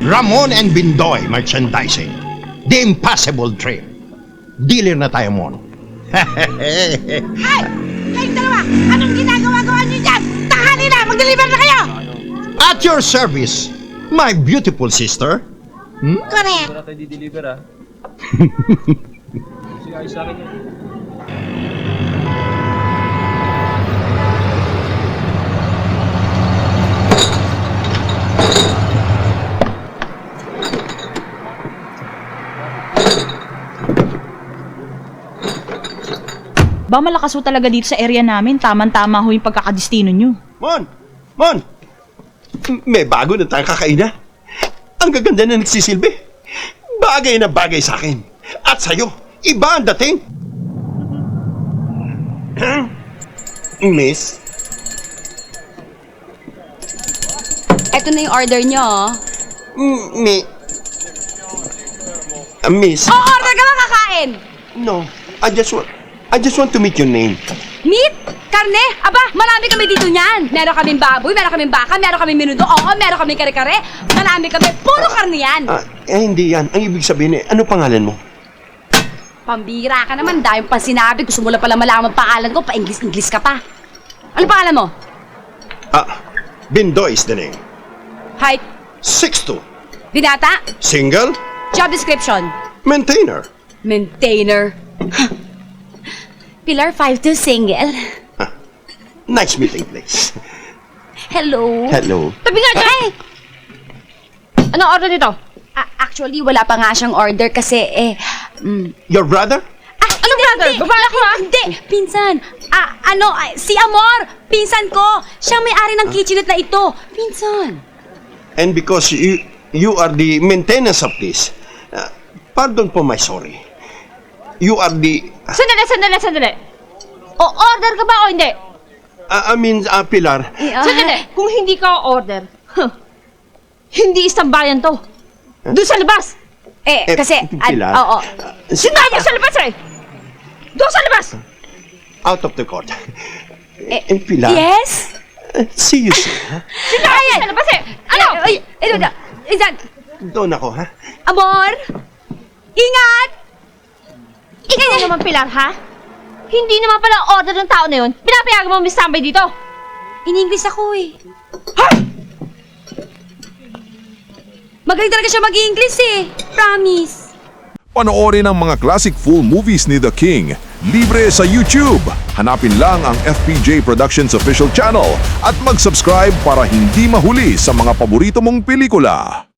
Ramon and Bindoy Merchandising. The Impossible Dream. Dealer na tayo, Mon. Ay! Kayong dalawa! Anong ginagawa-gawa niyo dyan? Tanghali na! Mag-deliver na kayo! At your service, my beautiful sister. Correct! Wala tayo di-deliver ah. Sige, ayos sa akin yan. Ba, malakas ho talaga dito sa area namin. Tama-tama ho yung pagkakadestino nyo. Mon! Mon! May bago na tayong kakainan. Ang gaganda na nagsisilbi. Bagay na bagay sa akin. At sa'yo, iba ang dating. Miss? Ito na yung order nyo. Miss? Order ka ba kakain? No, I just want to meet your name. Meat? Karne? Aba, marami kami dito niyan. Meron kaming baboy, meron kaming baka, meron kaming menudo, oo, meron kaming kare-kare. Marami kami, puro karne yan. Hindi yan. Ang ibig sabihin ano pangalan mo? Pambira ka naman, dahil pa sinabi, gusto mo lang pala malaman pangalan ko, pa-English ka pa. Ano pangalan mo? Bindoy is the name. Height? 6'2". Binata? Single? Job description? Maintainer? Maintainer. Pilar 5'2", single. Nice meeting place. Hello. Hello. Tabi nga dyan! Ano order nito? Actually, wala pa nga siyang order kasi Your brother? Ano brother? Babae ko ha? Hindi, pinsan. Si Amor, pinsan ko. Siyang may-ari ng kitchenette na ito. Pinsan. And because you are the maintenance of this, pardon po my sorry. You are the... Sandali. O, order ka ba o hindi? Pilar. Sandali, kung hindi ka order, hindi isang bayan to. Doon sa labas. Kasi... Pilar. Oo. Sinabi sa labas eh! Doon sa labas! Out of the court. Pilar. Yes? See you soon, ha? Sinabi sa labas eh! Ano? Isan. Doon ako, ha? Amor! Ingat! Ikaw naman, Pilar, ha? Hindi naman pala order ng tao na yun. Pinapayagan mo misambay dito. In-English ako eh. Magaling talaga siya mag-English eh. Promise. Panoorin ang mga classic full movies ni The King. Libre sa YouTube. Hanapin lang ang FPJ Productions official channel at mag-subscribe para hindi mahuli sa mga paborito mong pelikula.